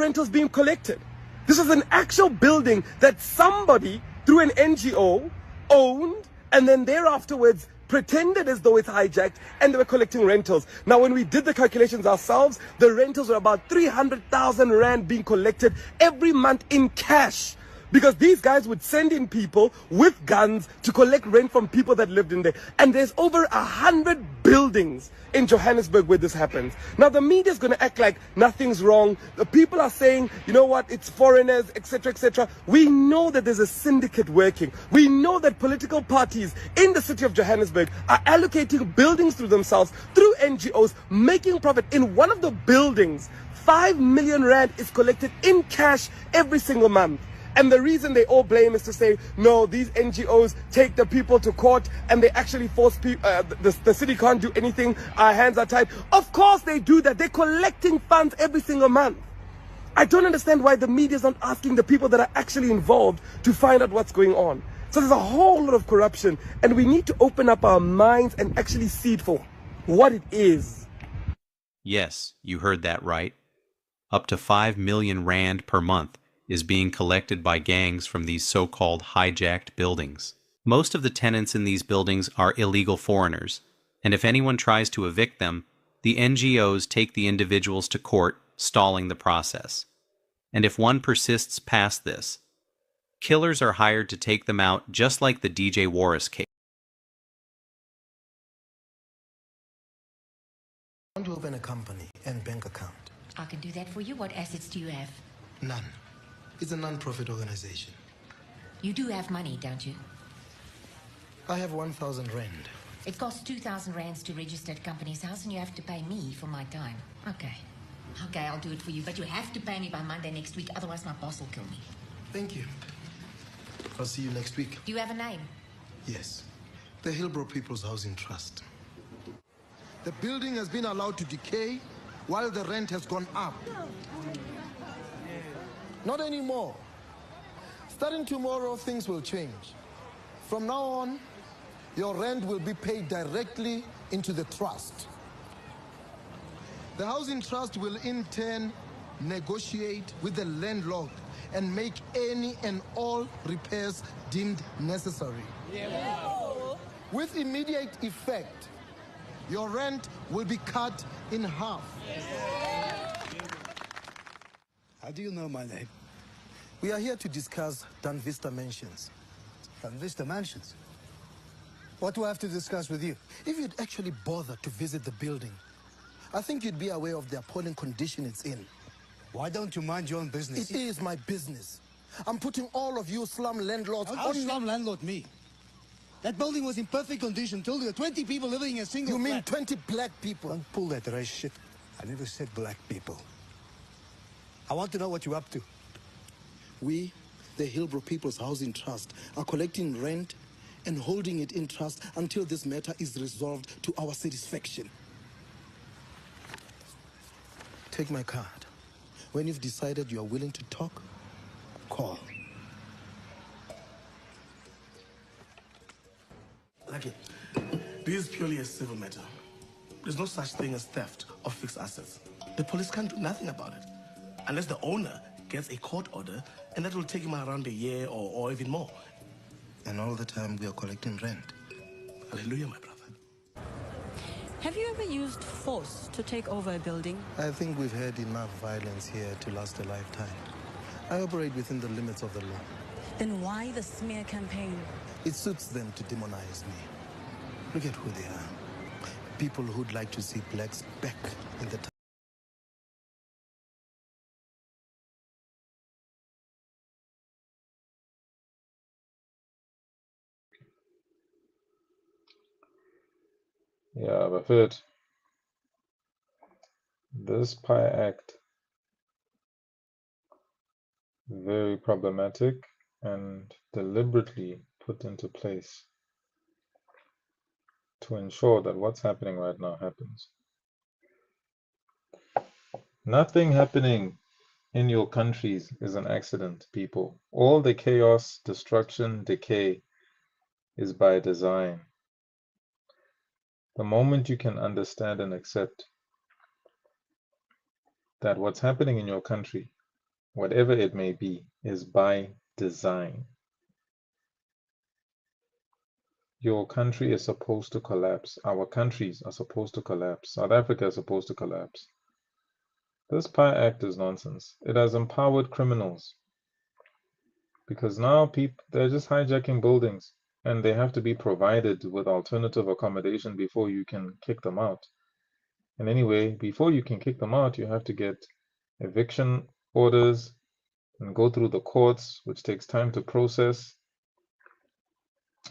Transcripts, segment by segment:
rentals being collected. This was an actual building that somebody through an NGO owned, and then thereafterwards pretended as though it's hijacked, and they were collecting rentals. Now, when we did the calculations ourselves, the rentals were about 300,000 rand being collected every month in cash. Because these guys would send in people with guns to collect rent from people that lived in there. And there's over 100 buildings in Johannesburg where this happens. Now the media is going to act like nothing's wrong. The people are saying, you know what, it's foreigners, etc., etc. We know that there's a syndicate working. We know that political parties in the city of Johannesburg are allocating buildings to themselves through NGOs, making profit. In one of the buildings, 5 million rand is collected in cash every single month. And the reason they all blame is to say, no, these NGOs take the people to court and they actually force people, the city can't do anything, our hands are tied. Of course they do that. They're collecting funds every single month. I don't understand why the media is not asking the people that are actually involved to find out what's going on. So there's a whole lot of corruption, and we need to open up our minds and actually see it for what it is. Yes, you heard that right. Up to 5 million rand per month is being collected by gangs from these so-called hijacked buildings. Most of the tenants in these buildings are illegal foreigners, and if anyone tries to evict them, the NGOs take the individuals to court, stalling the process. And if one persists past this, killers are hired to take them out, just like the DJ Warris case. I want to open a company and bank account. I can do that for you. What assets do you have? None. It's a non-profit organization. You do have money, don't you? I have 1,000 rand. It costs 2,000 rands to register at Company's House, and you have to pay me for my time. Okay. Okay, I'll do it for you, but you have to pay me by Monday next week, otherwise my boss will kill me. Thank you. I'll see you next week. Do you have a name? Yes. The Hillbrow People's Housing Trust. The building has been allowed to decay while the rent has gone up. Not anymore. Starting tomorrow, things will change. From now on, your rent will be paid directly into the trust. The Housing Trust will in turn negotiate with the landlord and make any and all repairs deemed necessary. With immediate effect, your rent will be cut in half. How do you know my name? We are here to discuss Dan Vista Mansions. Dan Vista Mansions? What do I have to discuss with you? If you'd actually bother to visit the building, I think you'd be aware of the appalling condition it's in. Why don't you mind your own business? It is my business. I'm putting all of you slum landlords How on... slum landlord me? That building was in perfect condition till there were 20 people living in a single You mean flat. 20 black people? Don't pull that race shit. I never said black people. I want to know what you're up to. We, the Hillbrow People's Housing Trust, are collecting rent and holding it in trust until this matter is resolved to our satisfaction. Take my card. When you've decided you are willing to talk, call. Okay. This is purely a civil matter. There's no such thing as theft of fixed assets. The police can't do nothing about it unless the owner gets a court order, and that will take him around a year or even more. And all the time we are collecting rent. Hallelujah, my brother. Have you ever used force to take over a building? I think we've had enough violence here to last a lifetime. I operate within the limits of the law. Then why the smear campaign? It suits them to demonize me. Look at who they are. People who'd like to see blacks back in the Yeah, but this PI Act, very problematic and deliberately put into place to ensure that what's happening right now happens. Nothing happening in your countries is an accident, people. All the chaos, destruction, decay is by design. The moment you can understand and accept that what's happening in your country whatever it may be, is by design. Your country is supposed to collapse. Our countries are supposed to collapse. South Africa is supposed to collapse. This PI Act is nonsense. It has empowered criminals because now people, they're just hijacking buildings and they have to be provided with alternative accommodation before you can kick them out. And anyway, before you can kick them out, you have to get eviction orders and go through the courts, which takes time to process.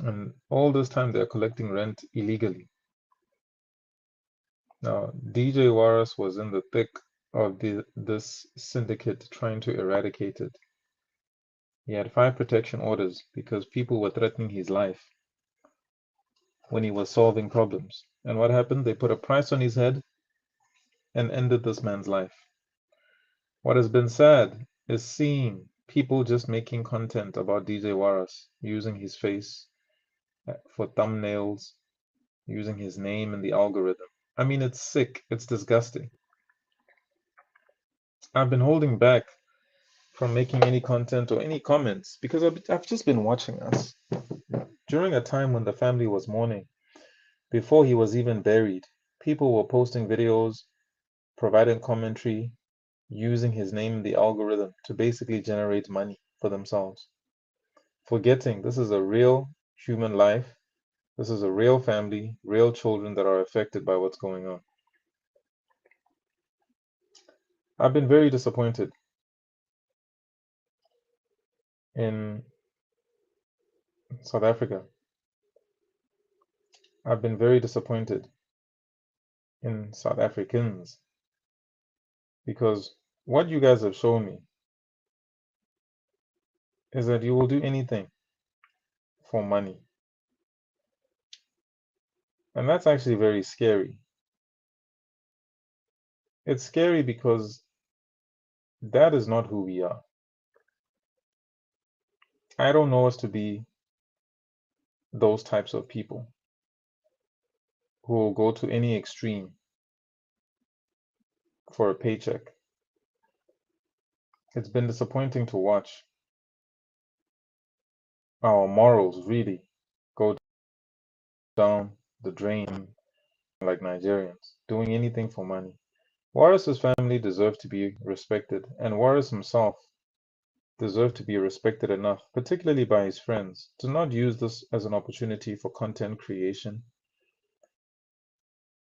And all this time they're collecting rent illegally. Now, DJ Waras was in the thick of this syndicate trying to eradicate it. He had 5 protection orders because people were threatening his life when he was solving problems. And what happened? They put a price on his head and ended this man's life. What has been sad is seeing people just making content about DJ Waras, using his face for thumbnails, using his name in the algorithm. I mean, it's sick. It's disgusting. I've been holding back from making any content or any comments because I've just been watching us. During a time when the family was mourning, before he was even buried, people were posting videos, providing commentary, using his name in the algorithm to basically generate money for themselves, forgetting this is a real human life. This is a real family, real children that are affected by what's going on. I've been very disappointed in South Africa. I've been very disappointed in South Africans because what you guys have shown me is that you will do anything for money. And that's actually very scary. It's scary because that is not who we are. I don't know us to be those types of people who will go to any extreme for a paycheck. It's been disappointing to watch our morals really go down the drain like Nigerians, doing anything for money. Waris's family deserve to be respected, and Waris himself deserved to be respected enough, particularly by his friends, to not use this as an opportunity for content creation.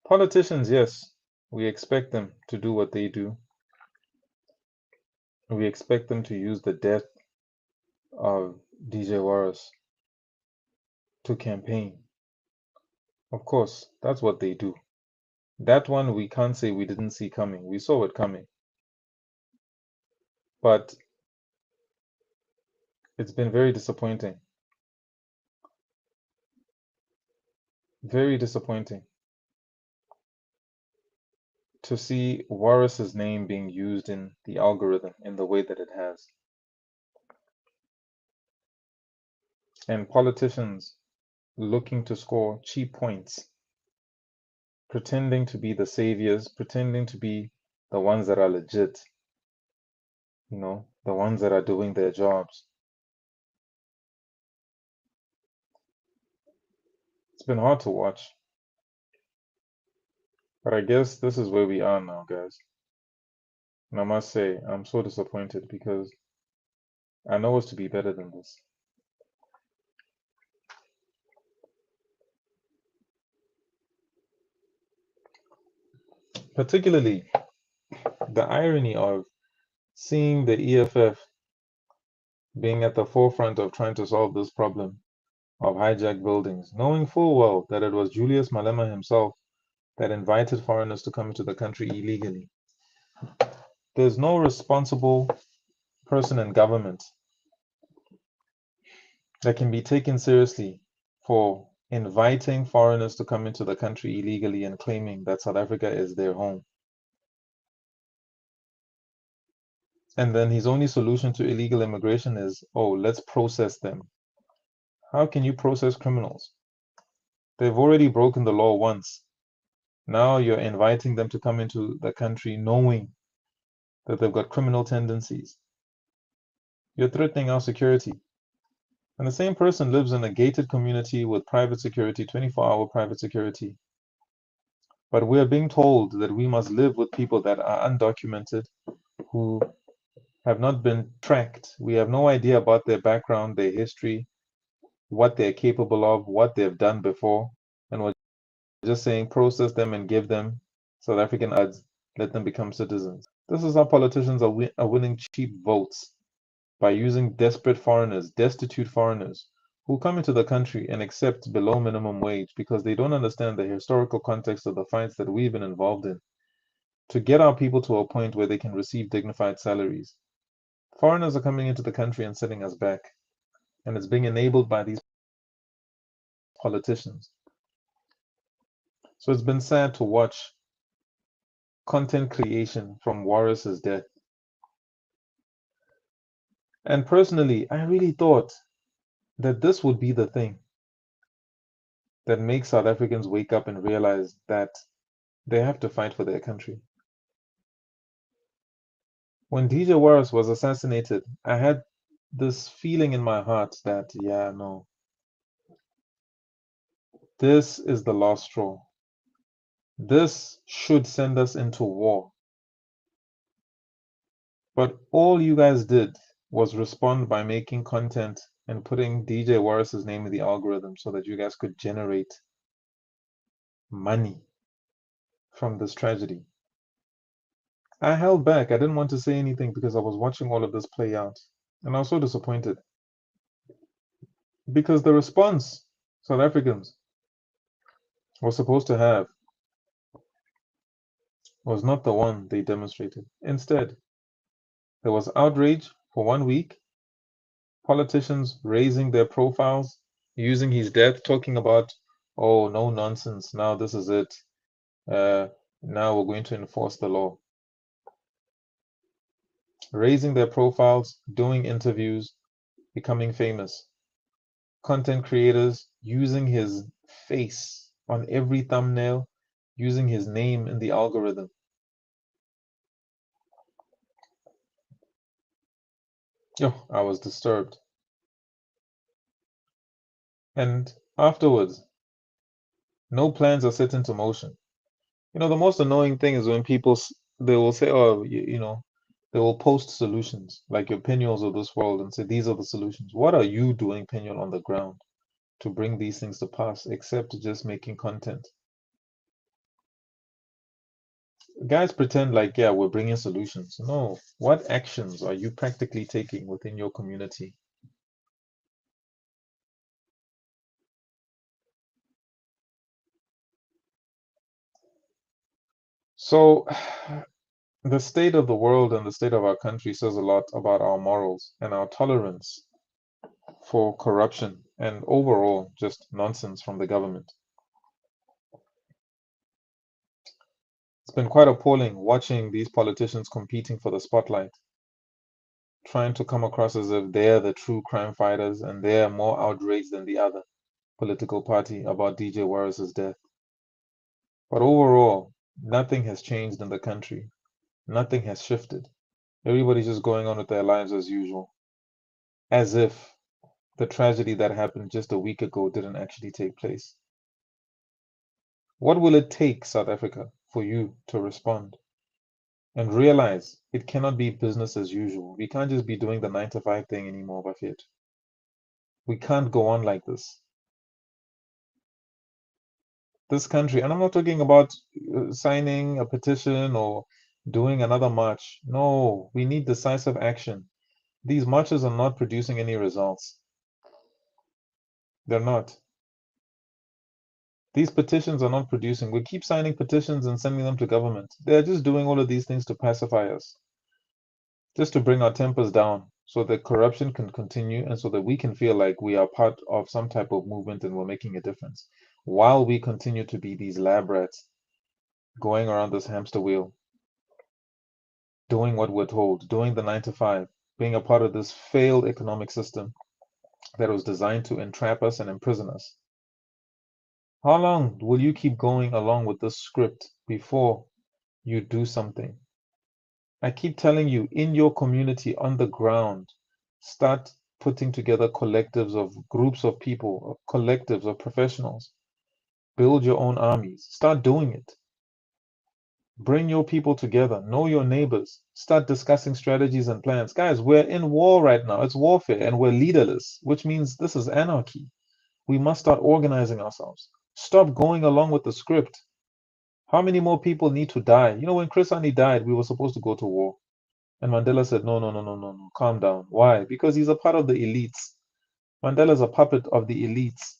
Politicians, yes, we expect them to do what they do. We expect them to use the death of DJ Waris to campaign. Of course, that's what they do. That one we can't say we didn't see coming. We saw it coming. But it's been very disappointing. Very disappointing to see Waris's name being used in the algorithm in the way that it has. And politicians looking to score cheap points, pretending to be the saviors, pretending to be the ones that are legit, you know, the ones that are doing their jobs. It's been hard to watch. But I guess this is where we are now, guys. And I must say, I'm so disappointed because I know us to be better than this. Particularly the irony of seeing the EFF being at the forefront of trying to solve this problem of hijacked buildings, knowing full well that it was Julius Malema himself that invited foreigners to come into the country illegally. There's no responsible person in government that can be taken seriously for inviting foreigners to come into the country illegally and claiming that South Africa is their home. And then his only solution to illegal immigration is, oh, let's process them. How can you process criminals? They've already broken the law once. Now you're inviting them to come into the country knowing that they've got criminal tendencies. You're threatening our security. And the same person lives in a gated community with private security, 24-hour private security. But we're being told that we must live with people that are undocumented, who have not been tracked. We have no idea about their background, their history, what they're capable of, what they've done before. And we're just saying process them and give them South African ads, let them become citizens. This is how politicians are winning cheap votes, by using desperate foreigners, destitute foreigners, who come into the country and accept below minimum wage because they don't understand the historical context of the fights that we've been involved in, to get our people to a point where they can receive dignified salaries. Foreigners are coming into the country and setting us back, and it's being enabled by these politicians. So it's been sad to watch content creation from Waris's death. And personally, I really thought that this would be the thing that makes South Africans wake up and realize that they have to fight for their country. When DJ Waris was assassinated, I had this feeling in my heart that, yeah, no, this is the last straw. This should send us into war. But all you guys did was respond by making content and putting DJ Waris's name in the algorithm so that you guys could generate money from this tragedy. I held back. I didn't want to say anything because I was watching all of this play out. And I was so disappointed. Because the response South Africans were supposed to have was not the one they demonstrated. Instead, there was outrage for 1 week, politicians raising their profiles, using his death, talking about, oh, no nonsense, now this is it. Now we're going to enforce the law. Raising their profiles, doing interviews, becoming famous. Content creators using his face on every thumbnail, using his name in the algorithm. Oh, I was disturbed. And afterwards, no plans are set into motion. You know, the most annoying thing is when people, they will say, oh, you know, they will post solutions, like your Pinuals of this world, and say, these are the solutions. What are you doing, Pinual, on the ground to bring these things to pass, except just making content? Guys pretend like, yeah, we're bringing solutions. No, what actions are you practically taking within your community? So, the state of the world and the state of our country says a lot about our morals and our tolerance for corruption and overall just nonsense from the government. It's been quite appalling watching these politicians competing for the spotlight, trying to come across as if they're the true crime fighters and they're more outraged than the other political party about DJ Waris's death. But overall, nothing has changed in the country. Nothing has shifted. Everybody's just going on with their lives as usual, as if the tragedy that happened just a week ago didn't actually take place. What will it take, South Africa, for you to respond and realize it cannot be business as usual? We can't just be doing the 9 to 5 thing anymore, Buffett. We can't go on like this. This country, and I'm not talking about signing a petition or doing another march. No, we need decisive action. These marches are not producing any results. They're not. These petitions are not producing. We keep signing petitions and sending them to government. They're just doing all of these things to pacify us, just to bring our tempers down so that corruption can continue and so that we can feel like we are part of some type of movement and we're making a difference, while we continue to be these lab rats going around this hamster wheel, doing what we're told, doing the 9 to 5, being a part of this failed economic system that was designed to entrap us and imprison us. How long will you keep going along with this script before you do something? I keep telling you, in your community, on the ground, Start putting together collectives of groups of people, collectives of professionals. Build your own armies. Start doing it. Bring your people together. Know your neighbors. Start discussing strategies and plans. Guys, we're in war right now. It's warfare and we're leaderless, which means this is anarchy. We must start organizing ourselves. Stop going along with the script. How many more people need to die? You know, when Chris Hani died, we were supposed to go to war. And Mandela said, no, no, no, no, no, no, calm down. Why? Because he's a part of the elites. Mandela's a puppet of the elites.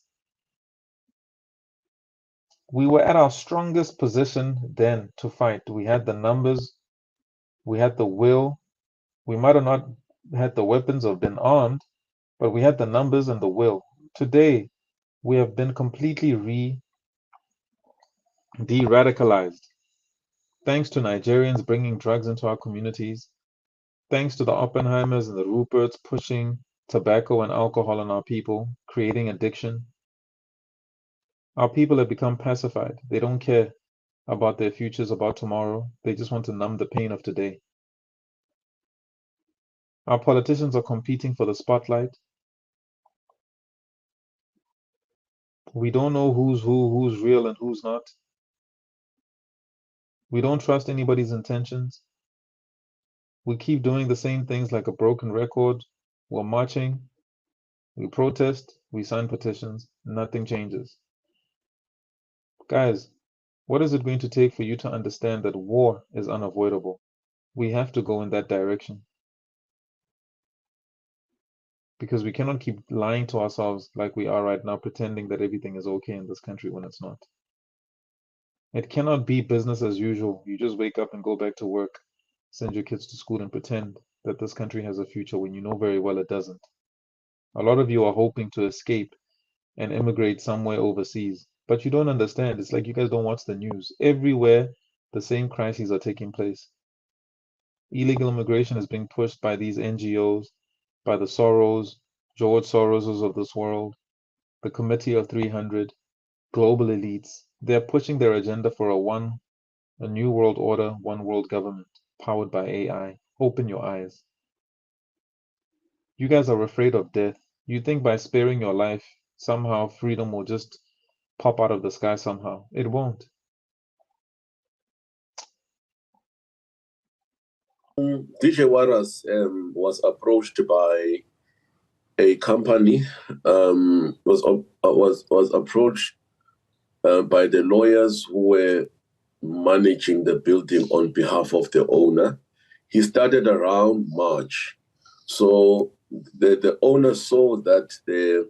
We were at our strongest position then to fight. We had the numbers, we had the will. We might have not had the weapons or been armed, but we had the numbers and the will. Today, we have been completely de-radicalized. Thanks to Nigerians bringing drugs into our communities, thanks to the Oppenheimers and the Ruperts pushing tobacco and alcohol on our people, creating addiction. Our people have become pacified. They don't care about their futures, about tomorrow. They just want to numb the pain of today. Our politicians are competing for the spotlight. We don't know who's who, who's real and who's not. We don't trust anybody's intentions. We keep doing the same things like a broken record. We're marching, we protest, we sign petitions, nothing changes. Guys, what is it going to take for you to understand that war is unavoidable? We have to go in that direction. Because we cannot keep lying to ourselves like we are right now, pretending that everything is okay in this country when it's not. It cannot be business as usual. You just wake up and go back to work, send your kids to school and pretend that this country has a future when you know very well it doesn't. A lot of you are hoping to escape and immigrate somewhere overseas, but you don't understand. It's like you guys don't watch the news. Everywhere, the same crises are taking place. Illegal immigration is being pushed by these NGOs, by the Soros, George Soroses of this world, the Committee of 300, global elites. They're pushing their agenda for a new world order, one world government, powered by AI. Open your eyes. You guys are afraid of death. You think by sparing your life, somehow freedom will just pop out of the sky somehow. It won't. DJ Waras was approached by a company, was approached by the lawyers who were managing the building on behalf of the owner. He started around March. So the owner saw that the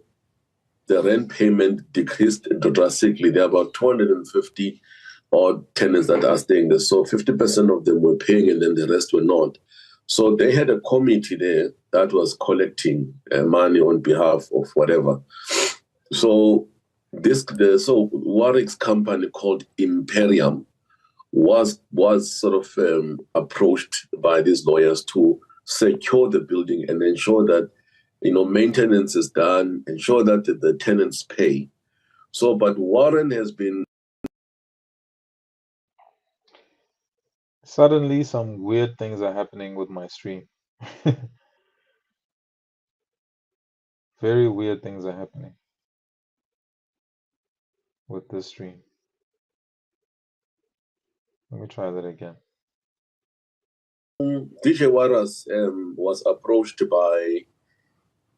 rent payment decreased drastically. There are about 250 odd tenants that are staying there. So 50% of them were paying and then the rest were not. So they had a committee there that was collecting money on behalf of whatever. So Warwick's company called Imperium was sort of approached by these lawyers to secure the building and ensure that maintenance is done, ensure that the tenants pay. So, but Warren has been. Suddenly, some weird things are happening with my stream. Very weird things are happening with this stream. Let me try that again. DJ Waras was approached by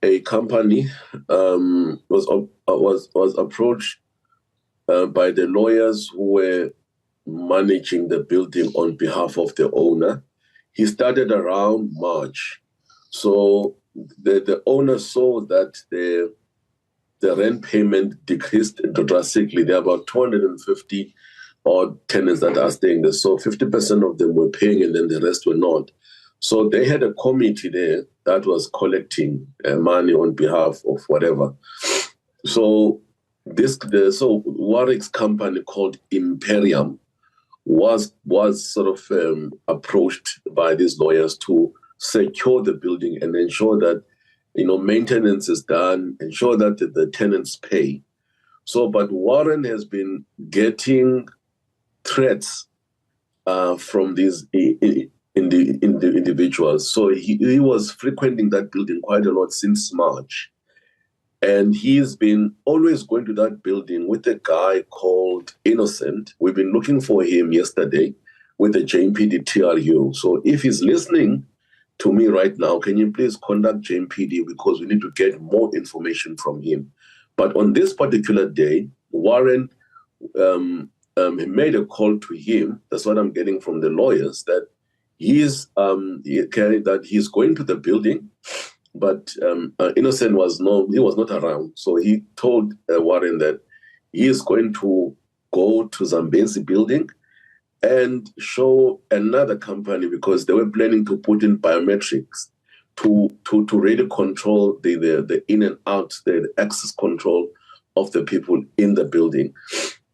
a company, was approached by the lawyers who were managing the building on behalf of the owner. He started around March. So the owner saw that the rent payment decreased drastically. There are about 250 odd tenants that are staying there. So 50% of them were paying and then the rest were not. So they had a committee there that was collecting money on behalf of whatever. So Warwick's company called Imperium was sort of approached by these lawyers to secure the building and ensure that maintenance is done, ensure that the tenants pay. So, but Warren has been getting threats from these individuals. So he was frequenting that building quite a lot since March. And he's been always going to that building with a guy called Innocent. We've been looking for him yesterday with the JMPD TRU. So if he's listening to me right now, can you please contact JMPD, because we need to get more information from him. But on this particular day, Warren made a call to him. That's what I'm getting from the lawyers, that he's going to the building, but Innocent was not around. So he told Warren that he is going to go to Zambezi building and show another company, because they were planning to put in biometrics to really control the in and out, the access control of the people in the building.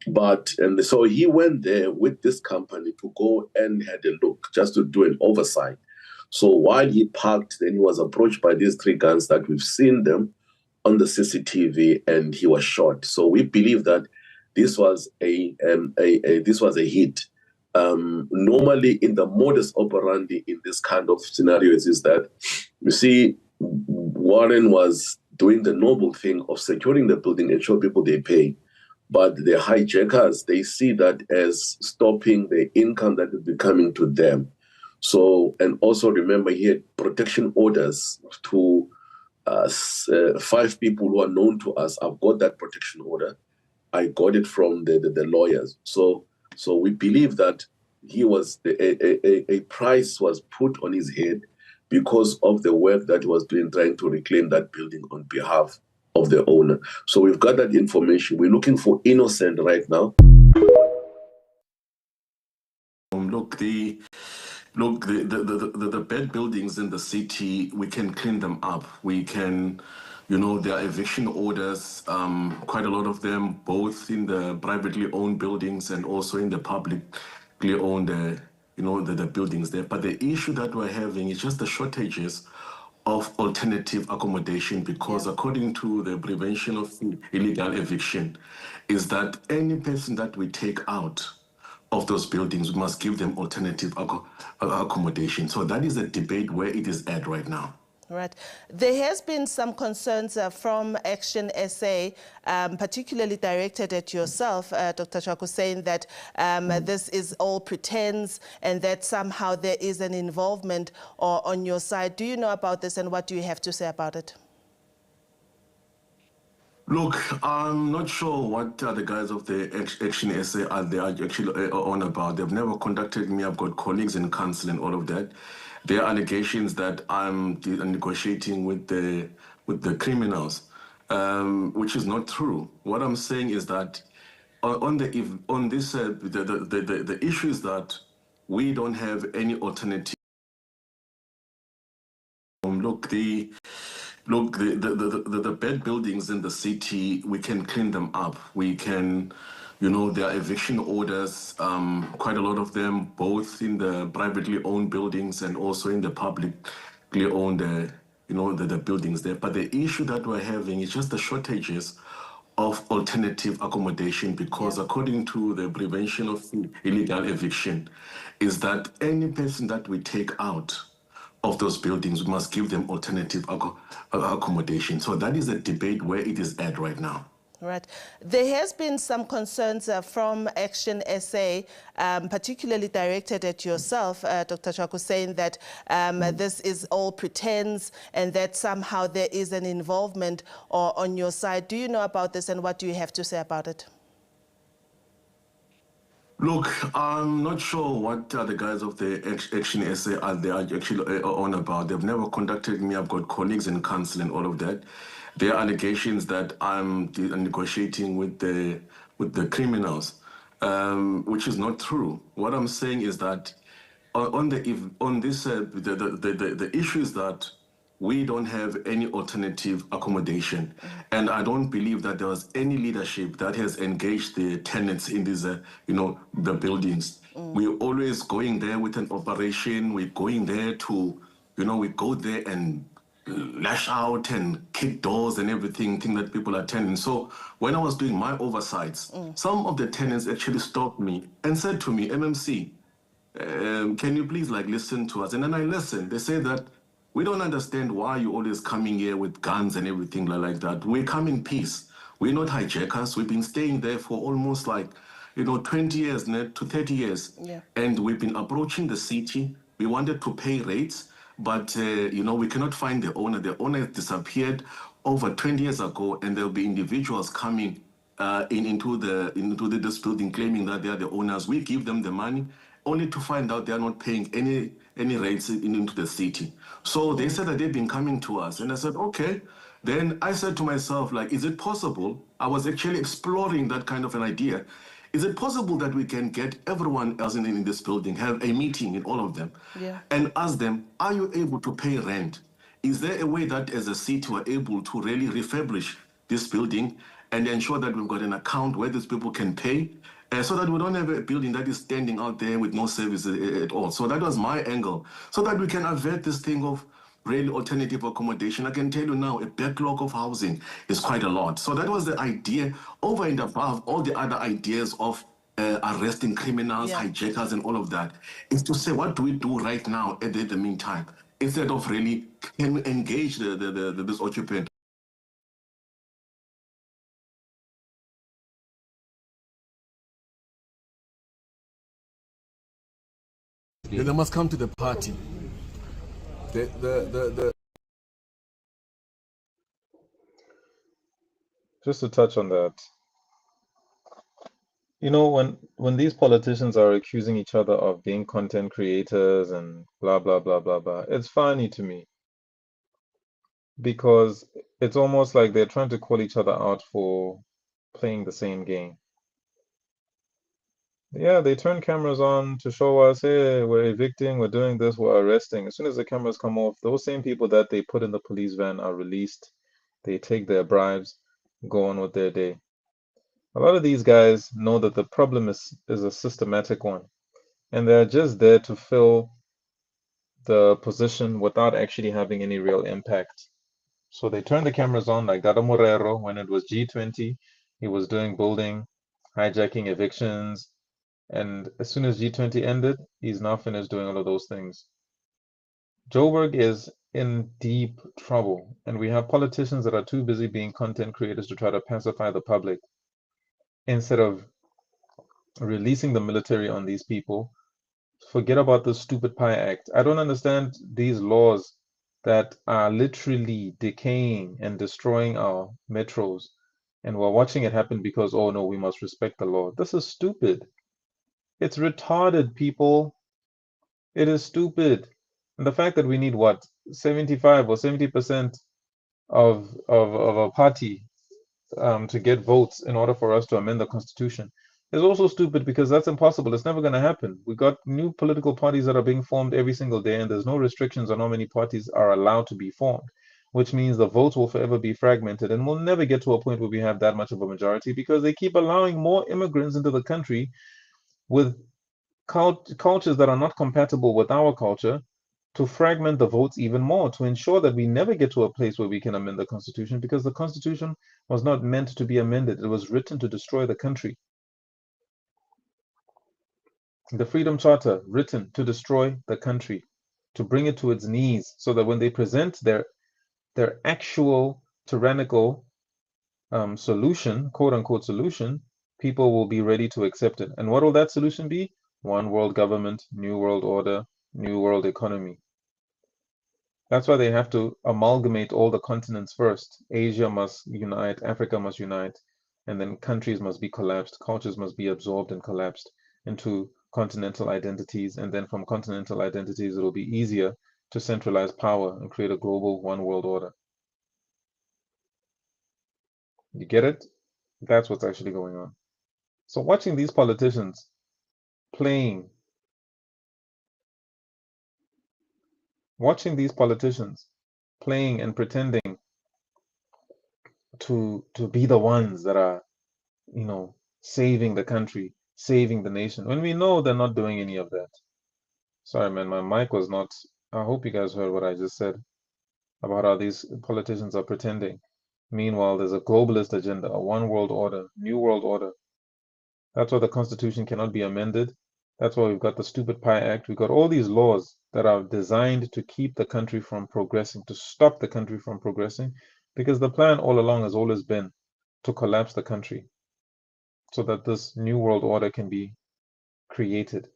And so he went there with this company to go and had a look, just to do an oversight. So while he parked, then he was approached by these three guns that we've seen them on the CCTV, and he was shot. So we believe that this was a hit. Normally, in the modus operandi in this kind of scenarios is that, you see, Warren was doing the noble thing of securing the building and show people they pay. But the hijackers, they see that as stopping the income that will be coming to them. So, and also remember, he had protection orders to 5 people who are known to us. I've got that protection order. I got it from the lawyers. So we believe that he was a price was put on his head because of the work that he was doing, trying to reclaim that building on behalf of the owner. So we've got that information. We're looking for Innocent right now. The bad buildings in the city, we can clean them up. We can, there are eviction orders, quite a lot of them, both in the privately owned buildings and also in the publicly owned, the buildings there. But the issue that we're having is just the shortages of alternative accommodation, because according to the Prevention of Illegal Eviction, is that any person that we take out of those buildings, we must give them alternative accommodation. So that is a debate where it is at right now. Right. There has been some concerns from Action SA, particularly directed at yourself, Dr. Chwaku, saying that this is all pretense and that somehow there is an involvement on your side. Do you know about this, and what do you have to say about it? Look, I'm not sure what the guys of the Action SA are actually on about. They've never contacted me. I've got colleagues in council and all of that. There are allegations that I'm negotiating with the criminals, which is not true. What I'm saying is that the issue is that we don't have any alternative. Look, the bad buildings in the city, we can clean them up. We can, there are eviction orders, quite a lot of them, both in the privately owned buildings and also in the publicly owned, the buildings there. But the issue that we're having is just the shortages of alternative accommodation, because according to the Prevention of Illegal Eviction, is that any person that we take out of those buildings, we must give them alternative accommodation. So that is a debate where it is at right now. Right. There has been some concerns from Action SA, particularly directed at yourself, Dr. Chwaku, saying that this is all pretense and that somehow there is an involvement on your side. Do you know about this, and what do you have to say about it? Look, I'm not sure what the guys of the Action SA are actually on about. They've never contacted me. I've got colleagues in council and all of that. There are allegations that I'm negotiating with the criminals, which is not true. What I'm saying is that the issue is that we don't have any alternative accommodation. And I don't believe that there was any leadership that has engaged the tenants in these, the buildings. We're always going there with an operation. We're going there to, we go there and lash out and kick doors and everything, think that people are tenants. So when I was doing my oversights, some of the tenants actually stopped me and said to me, MMC, can you please like listen to us? And then I listened. They say that we don't understand why you always coming here with guns and everything like that. We come in peace. We're not hijackers. We've been staying there for almost like, 20 years to 30 years. Yeah. And we've been approaching the city. We wanted to pay rates, but we cannot find the owner. The owner disappeared over 20 years ago, and there'll be individuals coming into this building claiming that they are the owners. We give them the money, only to find out they are not paying any rates into the city. So they said that they've been coming to us, and I said, okay. Then I said to myself, like, is it possible? I was actually exploring that kind of an idea. Is it possible that we can get everyone else in this building, have a meeting in all of them, Yeah. and ask them, are you able to pay rent? Is there a way that as a city we're able to really refurbish this building and ensure that we've got an account where these people can pay, so that we don't have a building that is standing out there with no service at all? So that was my angle, so that we can avert this thing of really alternative accommodation. I can tell you now, a backlog of housing is quite a lot. So that was the idea, over and above all the other ideas of arresting criminals, Yeah. hijackers, and all of that, is to say, what do we do right now at the meantime, instead of really can we engage this occupant? They must come to the party. Just to touch on that, when these politicians are accusing each other of being content creators and blah blah blah blah blah, it's funny to me because it's almost like they're trying to call each other out for playing the same game. Yeah, they turn cameras on to show us, hey, we're evicting, we're doing this, we're arresting. As soon as the cameras come off, those same people that they put in the police van are released. They take their bribes, go on with their day. A lot of these guys know that the problem is a systematic one, and they're just there to fill the position without actually having any real impact. So they turn the cameras on like Dada Morero when it was G20. He was doing building, hijacking evictions, and as soon as G20 ended, he's now finished doing all of those things. Joburg is in deep trouble, and we have politicians that are too busy being content creators to try to pacify the public instead of releasing the military on these people. Forget about the stupid PI Act. I don't understand these laws that are literally decaying and destroying our metros, and we're watching it happen because, oh no, we must respect the law. This is stupid. It's retarded, people. It is stupid. And the fact that we need what, 75 or 70% of a party to get votes in order for us to amend the constitution is also stupid, because that's impossible. It's never going to happen. We got new political parties that are being formed every single day, and there's no restrictions on how many parties are allowed to be formed, which means the votes will forever be fragmented, and we'll never get to a point where we have that much of a majority, because they keep allowing more immigrants into the country with cultures that are not compatible with our culture, to fragment the votes even more, to ensure that we never get to a place where we can amend the constitution, because the constitution was not meant to be amended. It was written to destroy the country. The Freedom Charter, written to destroy the country, to bring it to its knees, so that when they present their actual tyrannical solution, quote unquote solution, people will be ready to accept it. And what will that solution be? One world government, new world order, new world economy. That's why they have to amalgamate all the continents first. Asia must unite, Africa must unite, and then countries must be collapsed, cultures must be absorbed and collapsed into continental identities, and then from continental identities, it'll be easier to centralize power and create a global one world order. You get it? That's what's actually going on. So watching these politicians playing, and pretending to be the ones that are, saving the country, saving the nation, when we know they're not doing any of that. Sorry, man, my mic was not. I hope you guys heard what I just said about how these politicians are pretending. Meanwhile, there's a globalist agenda, a one world order, new world order. That's why the constitution cannot be amended. That's why we've got the Stupid Pie Act. We've got all these laws that are designed to keep the country from progressing, to stop the country from progressing, because the plan all along has always been to collapse the country so that this new world order can be created.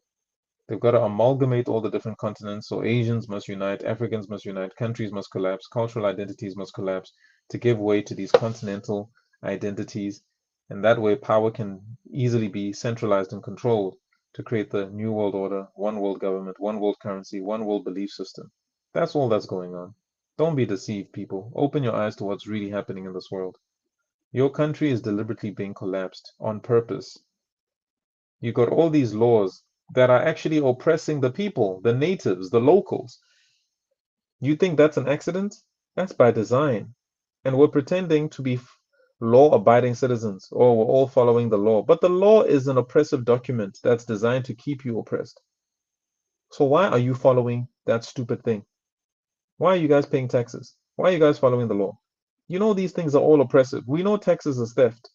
They've got to amalgamate all the different continents. So Asians must unite, Africans must unite, countries must collapse, cultural identities must collapse to give way to these continental identities. And that way power can easily be centralized and controlled to create the new world order, one world government, one world currency, one world belief system. That's all that's going on. Don't be deceived, people. Open your eyes to what's really happening in this world. Your country is deliberately being collapsed on purpose. You got all these laws that are actually oppressing the people, the natives, the locals. You think that's an accident? That's by design. And we're pretending to be law-abiding citizens, or we're all following the law. But the law is an oppressive document that's designed to keep you oppressed. So why are you following that stupid thing? Why are you guys paying taxes? Why are you guys following the law? You know these things are all oppressive. We know taxes is theft.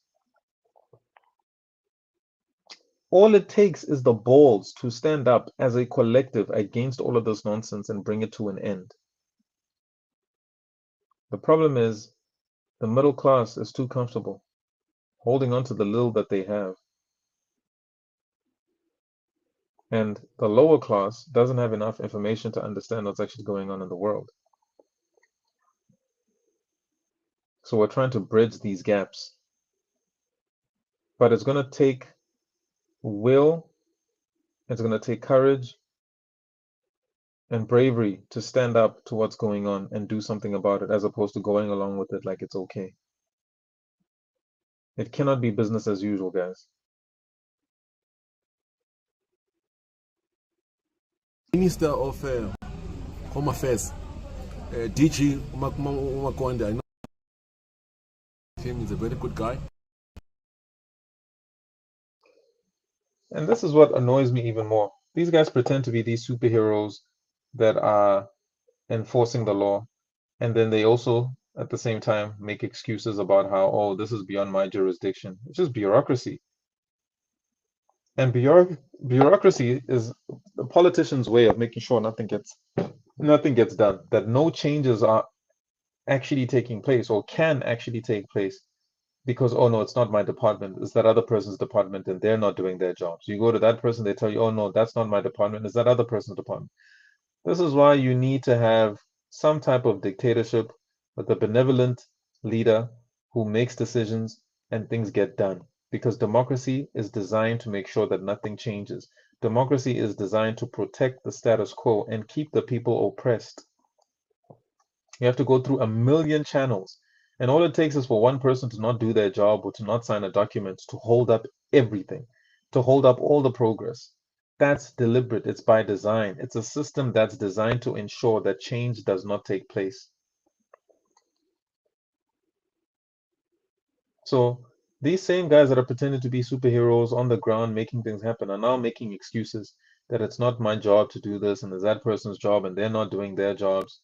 All it takes is the balls to stand up as a collective against all of this nonsense and bring it to an end. The problem is the middle class is too comfortable, holding on to the little that they have. And the lower class doesn't have enough information to understand what's actually going on in the world. So we're trying to bridge these gaps. But it's going to take will, it's going to take courage and bravery to stand up to what's going on and do something about it, as opposed to going along with it like it's okay. It cannot be business as usual, guys. Minister of Home Affairs, DG Umakonde, I know him, he's a very good guy. And this is what annoys me even more. These guys pretend to be these superheroes that are enforcing the law, and then they also, at the same time, make excuses about how, oh, this is beyond my jurisdiction. It's just bureaucracy. And bureaucracy is the politician's way of making sure nothing gets done, that no changes are actually taking place or can actually take place. Because, oh no, it's not my department, it's that other person's department and they're not doing their jobs. You go to that person, they tell you, oh no, that's not my department, it's that other person's department. This is why you need to have some type of dictatorship with a benevolent leader who makes decisions and things get done. Because democracy is designed to make sure that nothing changes. Democracy is designed to protect the status quo and keep the people oppressed. You have to go through a million channels. And all it takes is for one person to not do their job or to not sign a document to hold up everything, to hold up all the progress. That's deliberate. It's by design. It's a system that's designed to ensure that change does not take place. So these same guys that are pretending to be superheroes on the ground making things happen are now making excuses that it's not my job to do this and it's that person's job and they're not doing their jobs.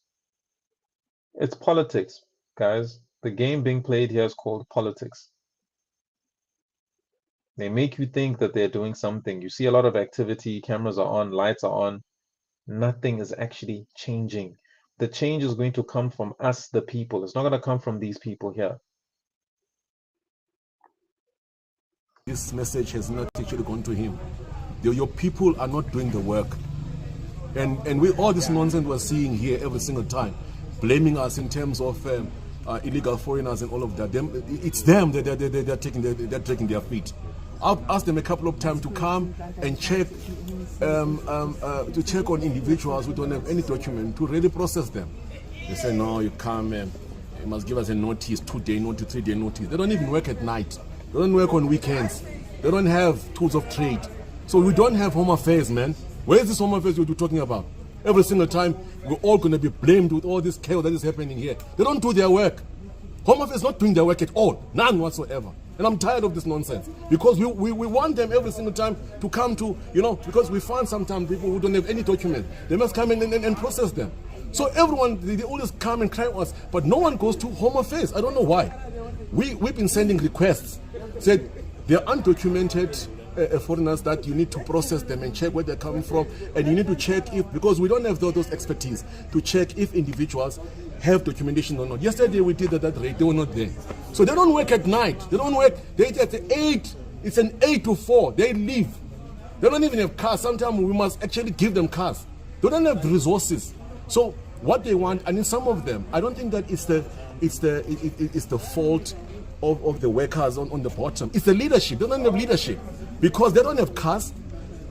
It's politics, guys. The game being played here is called politics. They make you think that they're doing something. You see a lot of activity, cameras are on, lights are on. Nothing is actually changing. The change is going to come from us, the people. It's not going to come from these people here. This message has not actually gone to him. Your people are not doing the work. And with all this nonsense we're seeing here every single time, blaming us in terms of illegal foreigners and all of that. It's them that they're taking their feet. I've asked them a couple of times to come and check on individuals who don't have any document to really process them. They say, no, you come, you must give us a notice, 2-day notice, 3-day notice. They don't even work at night. They don't work on weekends. They don't have tools of trade. So we don't have Home Affairs, man. Where is this Home Affairs you're talking about? Every single time, we're all going to be blamed with all this chaos that is happening here. They don't do their work. Home Affairs is not doing their work at all. None whatsoever. And I'm tired of this nonsense. Because we want them every single time to come to, because we find sometimes people who don't have any document. They must come in and process them. So everyone, they always come and cry to us. But no one goes to Home Affairs. I don't know why. We've been sending requests. Said they're undocumented foreigners that you need to process them and check where they're coming from, and you need to check if, because we don't have those expertise to check if individuals have documentation or not. Yesterday we did that rate, they were not there. So they don't work at night. They don't work, they at 8, it's an 8 to 4, they leave. They don't even have cars. Sometimes we must actually give them cars. They don't have resources. So what they want, and in some of them, I don't think that it's the fault of the workers on the bottom. It's the leadership. They don't have leadership because they don't have cars.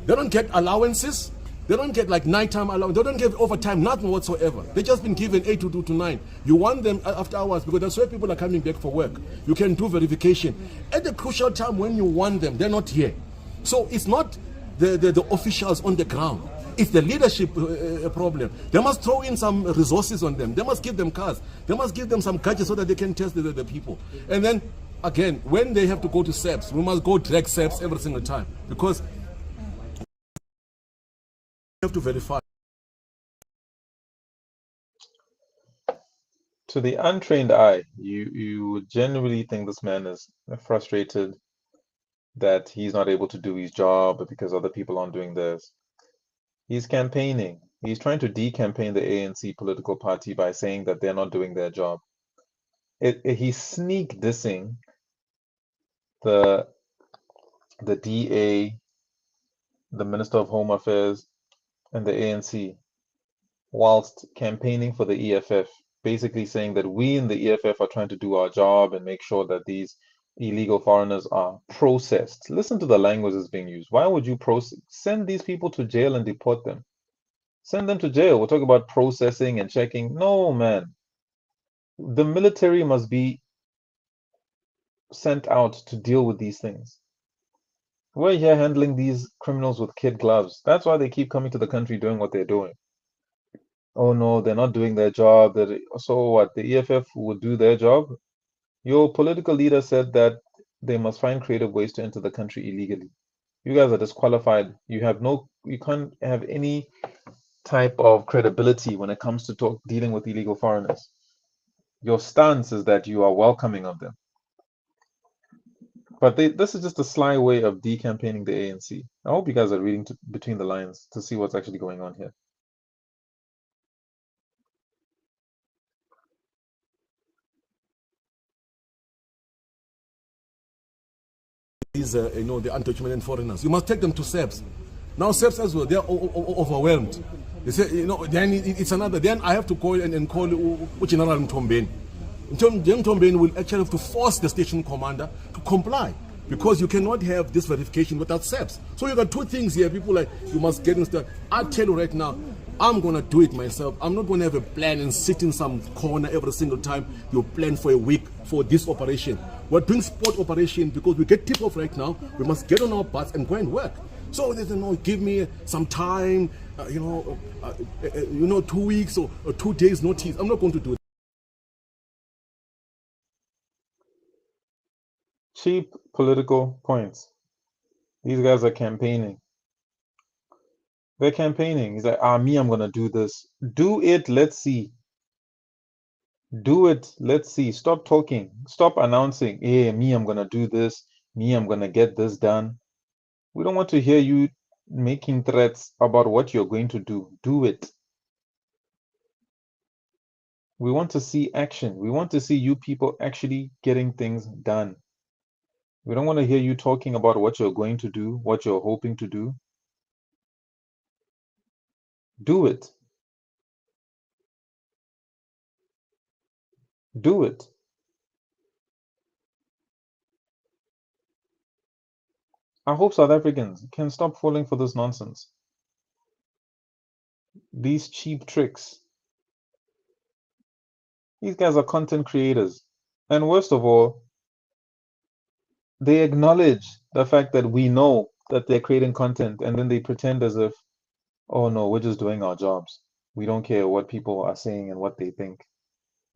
They don't get allowances. They don't get like nighttime allowance. They don't get overtime, nothing whatsoever. They just been given 8 to 9. You want them after hours because that's where people are coming back for work. You can do verification. At the crucial time when you want them, they're not here. So it's not the officials on the ground. It's the leadership problem. They must throw in some resources on them. They must give them cars. They must give them some gadgets so that they can test the people. And then, again, when they have to go to SEPs, we must go drag SEPs every single time because we have to verify. To the untrained eye, you would genuinely think this man is frustrated that he's not able to do his job because other people aren't doing theirs. He's campaigning. He's trying to decampaign the ANC political party by saying that they're not doing their job. He's sneak dissing the DA, the Minister of Home Affairs, and the ANC, whilst campaigning for the EFF, basically saying that we in the EFF are trying to do our job and make sure that these illegal foreigners are processed. Listen to the language that's being used. Why would you send these people to jail and deport them? Send them to jail. We'll talk about processing and checking. No, man. The military must be sent out to deal with these things. We're here handling these criminals with kid gloves. That's why they keep coming to the country doing what they're doing. Oh no, they're not doing their job. So what? The EFF would do their job? Your political leader said that they must find creative ways to enter the country illegally. You guys are disqualified. You can't have any type of credibility when it comes to dealing with illegal foreigners. Your stance is that you are welcoming of them. But this is just a sly way of decampaigning the ANC. I hope you guys are reading between the lines to see what's actually going on here. These, the undocumented foreigners. You must take them to SEPs. Now SEPs as well, they're overwhelmed. They say, then it's another. Then I have to call and call General Mtombeni. Mtombeni will actually have to force the station commander to comply because you cannot have this verification without SEPs. So you got two things here. People like, you must get in. I tell you right now, I'm going to do it myself. I'm not going to have a plan and sit in some corner every single time you plan for a week for this operation. We're doing sport operation because we get tip off right now. We must get on our butts and go and work. So they say, no, give me some time, 2 weeks or 2 days notice. I'm not going to do it. Cheap political points. These guys are campaigning. They're campaigning. He's like, me, I'm going to do this. Do it. Let's see. Do it. Let's see. Stop talking. Stop announcing, hey, me, I'm going to do this. Me, I'm going to get this done. We don't want to hear you making threats about what you're going to do. Do it. We want to see action. We want to see you people actually getting things done. We don't want to hear you talking about what you're going to do, what you're hoping to do. Do it. Do it. I hope South Africans can stop falling for this nonsense. These cheap tricks. These guys are content creators. And worst of all, they acknowledge the fact that we know that they're creating content, and then they pretend as if, oh no, we're just doing our jobs. We don't care what people are saying and what they think.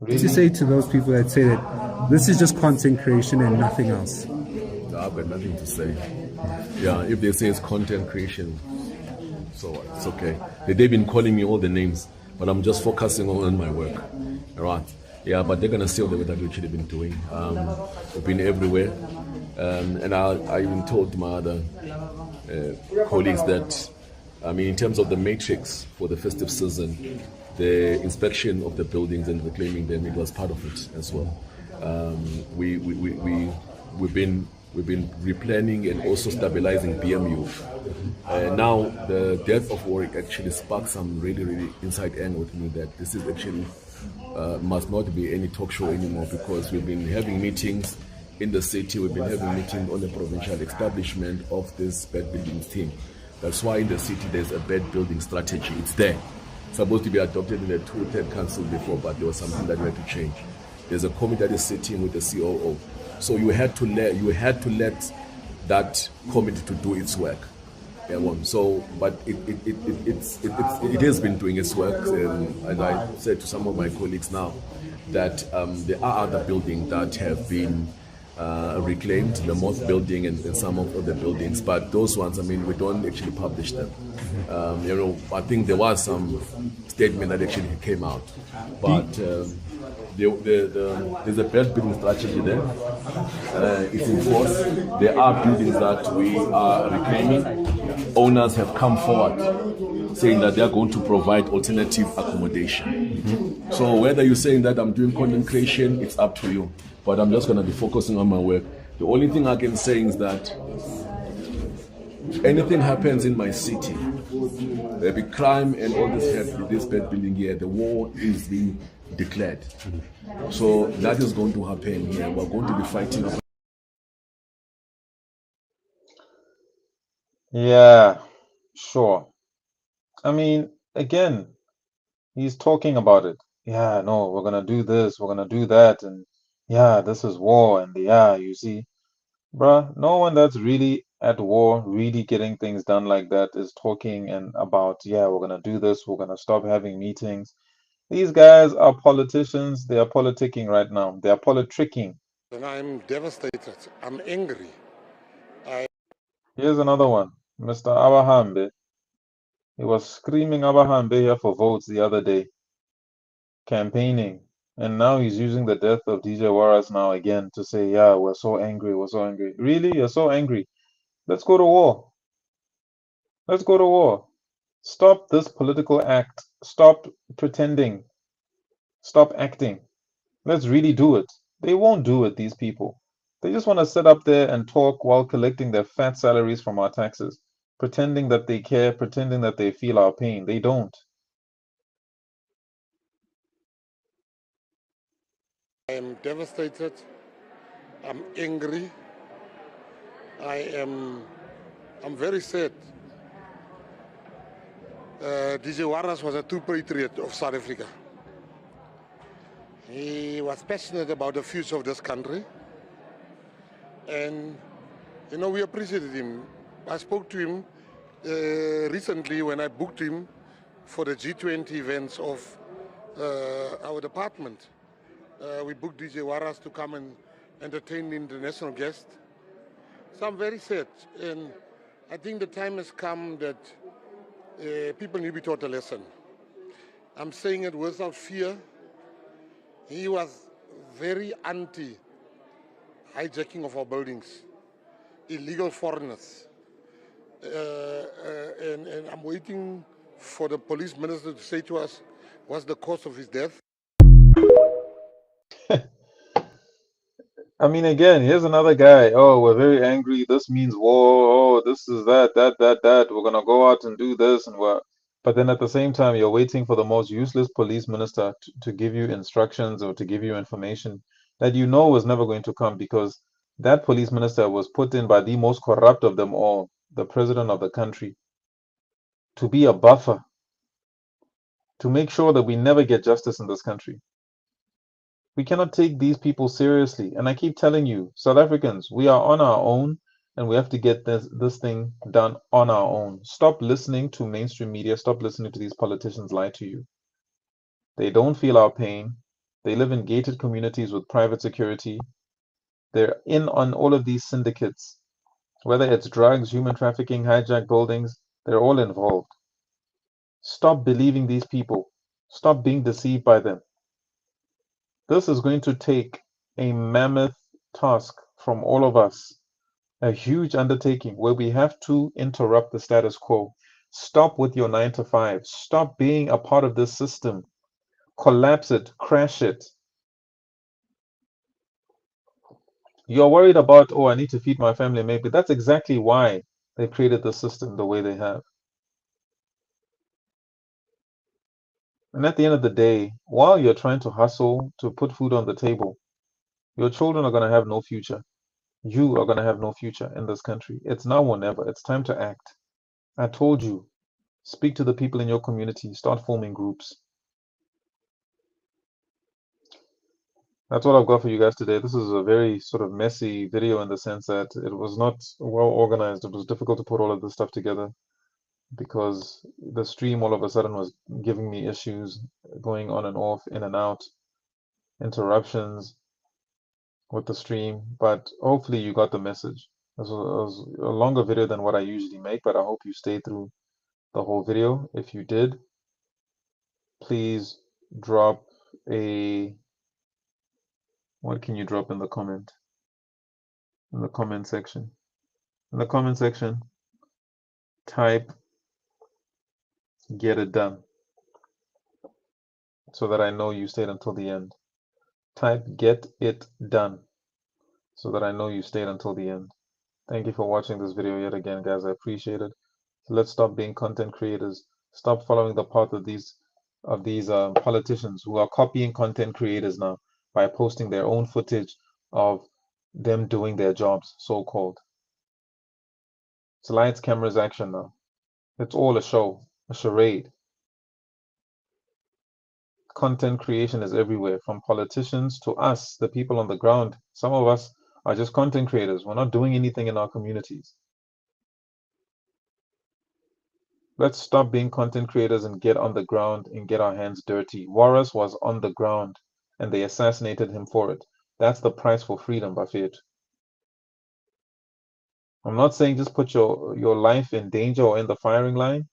Really? What do you say to those people that say that this is just content creation and nothing else? I've got nothing to say. Yeah, if they say it's content creation, so it's okay. They've been calling me all the names, but I'm just focusing on my work. All right. Yeah, but they're going to see all the work that we've actually been doing. We've been everywhere. And I even told my other colleagues that, I mean, in terms of the matrix for the festive season, the inspection of the buildings and reclaiming them, it was part of it as well. We've been replanning and also stabilizing BMU. Now the death of Warwick actually sparked some really inside anger with me that this is actually must not be any talk show anymore, because we've been having meetings in the city, we've been having meetings on the provincial establishment of this bad buildings team. That's why in the city there's a bad building strategy. It's there. It's supposed to be adopted in the 2-3rd council before, but there was something that we had to change. There's a committee that is sitting with the COO. So you had to let that committee to do its work. So, but it has been doing its work, and I said to some of my colleagues now that there are other buildings that have been reclaimed, the Moth building and some of the buildings, but those ones, I mean, we don't actually publish them. I think there was some statement that actually came out, but there's a bad building strategy there. It's in force. There are buildings that we are reclaiming. Owners have come forward saying that they are going to provide alternative accommodation. So whether you're saying that I'm doing content creation, it's up to you. But I'm just going to be focusing on my work. The only thing I can say is that anything happens in my city, there'll be crime and all this bad building here, the war is being declared. So that is going to happen here. We're going to be fighting. Yeah, sure. I mean, again, he's talking about it. Yeah, no, we're gonna do this, we're gonna do that, and yeah, this is war, and yeah, you see, bruh, no one that's really at war, really getting things done like that is talking and about, yeah, we're gonna do this, we're gonna stop having meetings. These guys are politicians, they are politicking right now, they are politricking. And I'm devastated, I'm angry. Here's another one, Mr. Abahambe. He was screaming Abahambe here for votes the other day, campaigning. And now he's using the death of DJ Waras now again to say, yeah, we're so angry, we're so angry. Really? You're so angry? Let's go to war. Let's go to war. Stop this political act. Stop pretending. Stop acting. Let's really do it. They won't do it, these people. They just want to sit up there and talk while collecting their fat salaries from our taxes, pretending that they care, pretending that they feel our pain. They don't. I am devastated. I'm angry. I'm very sad. DJ Waras was a true patriot of South Africa. He was passionate about the future of this country. And, you know, we appreciated him. I spoke to him recently when I booked him for the G20 events of our department. We booked DJ Waras to come and entertain the international guest. So I'm very sad. And I think the time has come that people need to be taught a lesson. I'm saying it without fear. He was very anti hijacking of our buildings, illegal foreigners. And I'm waiting for the police minister to say to us what's the cause of his death. I mean, again, here's another guy. Oh, we're very angry. This means war. Oh, this is that. We're gonna go out and do this, and we're. But then at the same time, you're waiting for the most useless police minister to give you instructions or to give you information that you know was never going to come, because that police minister was put in by the most corrupt of them all, the president of the country, to be a buffer, to make sure that we never get justice in this country. We cannot take these people seriously. And I keep telling you, South Africans, we are on our own, and we have to get this thing done on our own. Stop listening to mainstream media. Stop listening to these politicians lie to you. They don't feel our pain. They live in gated communities with private security. They're in on all of these syndicates. Whether it's drugs, human trafficking, hijacked buildings, they're all involved. Stop believing these people. Stop being deceived by them. This is going to take a mammoth task from all of us a huge undertaking where we have to interrupt the status quo. Stop with your 9 to 5. Stop being a part of this system. Collapse it, crash it. You're worried about, oh, I need to feed my family. Maybe that's exactly why they created the system the way they have. And at the end of the day, while you're trying to hustle to put food on the table, your children are going to have no future. You are going to have no future in this country. It's now or never. It's time to act. I told you, speak to the people in your community, start forming groups. That's what I've got for you guys today. This is a very sort of messy video in the sense that it was not well organized. It was difficult to put all of this stuff together because the stream all of a sudden was giving me issues, going on and off, in and out, interruptions with the stream. But hopefully you got the message. This was a longer video than what I usually make, but I hope you stayed through the whole video. If you did, please drop a, what can you drop in the comment section? In the comment section, type "get it done" so that I know you stayed until the end. Type "get it done" so that I know you stayed until the end. Thank you for watching this video yet again, guys. I appreciate it. So let's stop being content creators. Stop following the path of these politicians who are copying content creators now by posting their own footage of them doing their jobs, so-called. It's lights, cameras, action now. It's all a show, a charade. Content creation is everywhere, from politicians to us, the people on the ground. Some of us are just content creators. We're not doing anything in our communities. Let's stop being content creators and get on the ground and get our hands dirty. Warras was on the ground and they assassinated him for it. That's the price for freedom, Bafet. I'm not saying just put your life in danger or in the firing line.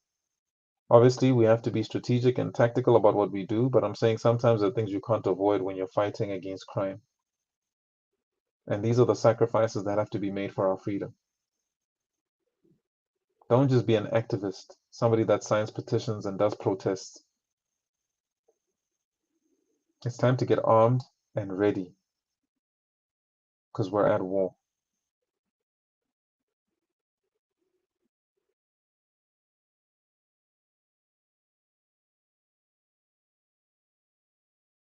Obviously, we have to be strategic and tactical about what we do, but I'm saying sometimes there are things you can't avoid when you're fighting against crime. And these are the sacrifices that have to be made for our freedom. Don't just be an activist, somebody that signs petitions and does protests. It's time to get armed and ready, because we're at war.